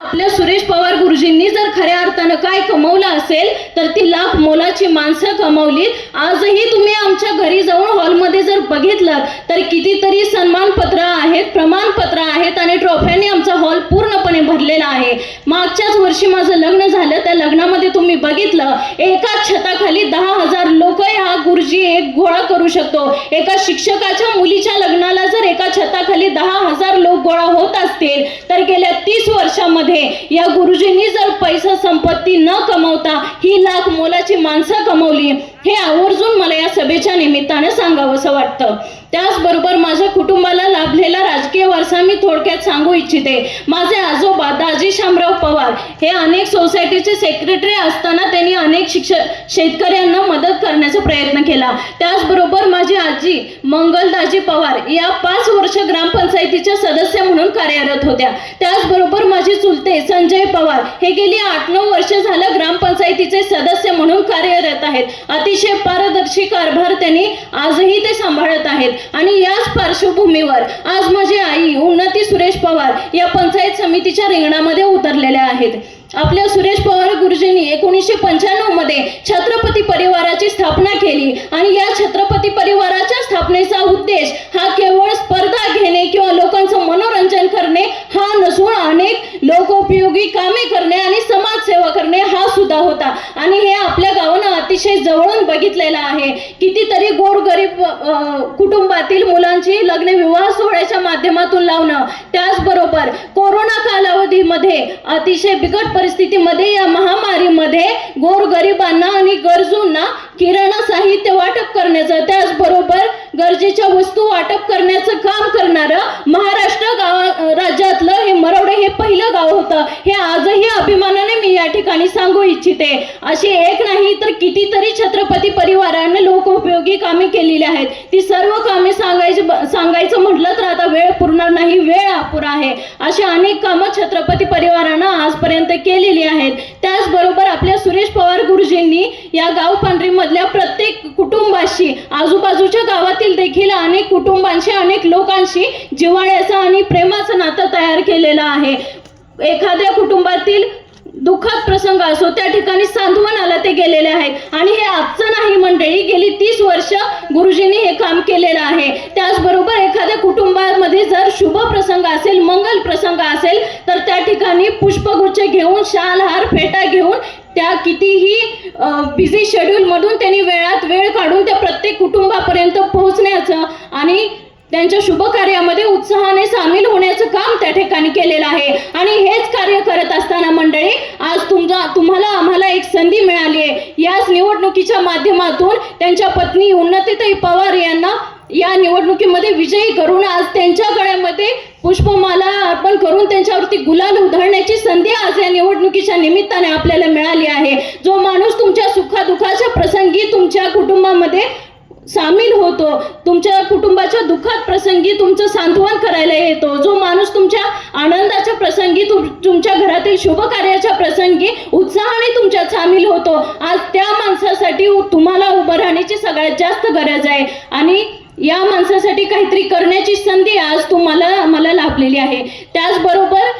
आपल्या सुरेश पवार गुरुजींनी जर खऱ्या अर्थानं काय कमवलं असेल तर ती लाख मोलाची माणसं कमवली। आजही तुम्ही आमच्या घरी जाऊन हॉलमध्ये जर बघितलं तर कितीतरी सन्मानपत्र आहेत, प्रमाणपत्र आहेत आणि ट्रॉफ्यांनी आमचा हॉल पूर्णपणे भरलेला आहे। मागच्याच वर्षी माझं लग्न झालं, त्या लग्नामध्ये तुम्ही बघितलं एकाच छताखाली 10,000 लोक हा गुरुजी एक गोळा करू शकतो। एका शिक्षकाच्या मुलीच्या लग्नाला जर एका छताखाली 10,000 लोक गोळा होत असतील तर गेल्या 30 वर्षामध्ये या गुरुजींनी जर पैसा संपत्ती न कमवता ही लाख मोलाची माणसं कमवली, हे आवर्जून मला या सभेच्या निमित्ताने सांगावंसं वाटतं। त्याचबरोबर माझ्या कुटुंबाला लाभलेला राजकीय वारसा मी थोडक्यात सांगू इच्छिते। माझे आजोबा दाजी शामराव पवार हे अनेक सोसायटीचे सेक्रेटरी असताना त्यांनी अनेक शेतकऱ्यांना मदत करण्याचा प्रयत्न केला। त्याचबरोबर माझी आजी मंगलदाजी पवार या 5 वर्ष ग्रामपंचायतीच्या सदस्य म्हणून कार्यरत होत्या। त्याचबरोबर माझे चुलते संजय पवार हे गेली 8-9 वर्ष झालं ग्रामपंचायतीचे सदस्य म्हणून कार्यरत आहेत। अतिशय पारदर्शी कारभार त्यांनी आजही ते सांभाळत आहेत आणि याच पार्श्वभूमीवर आज माझी आई उन्नती सुरेश पवार या पंचायत समितीच्या रिंगणामध्ये उतरलेल्या आहेत। आपल्या सुरेश पवार गुरुजींनी 1995 मध्ये छत्रपती परिवाराची स्थापना केली आणि या छत्रपती परिवाराच्या स्थापनेचा उद्देश हा केवळ स्पर्धा घेणे किंवा लोकांचं मनोरंजन करणे हा नसून अनेक लोकोपयोगी कामे करणे आणि समाजसेवा करणे हा सुद्धा होता आणि हे आपल्या गावानं अतिशय जवळून बघितलेलं आहे। कितीतरी गोरगरीब कुटुंबातील मुलांची लग्न विवाह सोहळ्याच्या माध्यमातून लावणं, त्याचबरोबर कोरोना कालावधीमध्ये अतिशय बिकट परिस्थितीमध्ये या महामारीमध्ये गोरगरिबांना आणि गरजूंना किराणा साहित्य वाटप करण्याचं, त्याचबरोबर गरजेच्या वस्तू वाटप करण्याचं काम करणारं महाराष्ट्र राज्यातलं हे मरवडे हे पहिलं गाव होतं। हे आजही अभिमानाने मी या ठिकाणी सांगू इच्छिते। अशी एक नाही तर कितीतरी छत्रपती परिवाराने लोकोपयोगी कामे केलेली आहेत। ती सर्व कामे सांगायचं म्हटलं तर आता वेळ पुरणार नाही, वेळ अपुरा आहे। अशी अनेक कामं छत्रपती परिवारानं आजपर्यंत केलेली आहेत। त्याचबरोबर आपल्या सुरेश पवार गुरुजींनी या गाव पांढरी मधल्या प्रत्येक कुटुंबाशी, आजूबाजूच्या गावातील देखील अनेक कुटुंबांशी, अनेक लोकांशी जिव्हाळ्याचं आणि प्रेमाचं नातं तयार केलेलं आहे। एखाद्या कुटुंबातील दुःखद प्रसंग असो त्या ठिकाणी सांत्वनाला ते गेलेले आहेत आणि हे आजचं नाही मंडळी, गेली 30 वर्ष गुरुजींनी हे काम केलेलं आहे। त्याचबरोबर एखाद्या कुटुंबामध्ये जर शुभ प्रसंग असेल, मंगल प्रसंग असेल तर त्या ठिकाणी पुष्पगुच्छ घेऊन, शाल हार फेटा घेऊन त्या कितीही बिझी शेड्यूल मधून त्यांनी वेळात वेळ काढून त्या प्रत्येक कुटुंबापर्यंत पोहोचण्याचं आणि त्यांच्या शुभ कार्यामध्ये उत्साहाने सामील होण्याचं काम त्या ठिकाणी केलेलं आहे। आणि हेच कार्य करत असताना मंडळी आज तुम्हाला आम्हाला एक संधी मिळाली आहे। याच निवडणुकीच्या माध्यमातून त्यांच्या पत्नी उन्नतीताई पवार यांना या निवडणुकीमध्ये विजयी करून आज त्यांच्या गळ्यामध्ये पुष्पमाला अर्पण करून त्यांच्यावरती गुलाल उधळण्याची संधी आज या निवडणुकीच्या निमित्ताने आपल्याला मिळाली आहे। जो माणूस तुमच्या सुखादुखाच्या प्रसंगी तुमच्या कुटुंबामध्ये सामील होतो, तुमच्या कुटुंबाच्या दुःखात प्रसंगी तुमचं सांत्वन करायला येतो, जो माणूस तुमच्या आनंदाच्या प्रसंगी तुमच्या घरातील शुभ कार्याच्या प्रसंगी उत्साहाने तुमच्यात सामील होतो, आज त्या माणसासाठी तुम्हाला उभं राहण्याची सगळ्यात जास्त गरज आहे आणि या माणसासाठी काहीतरी करण्याची संधी आज मला लाभलेली आहे। त्याचबरोबर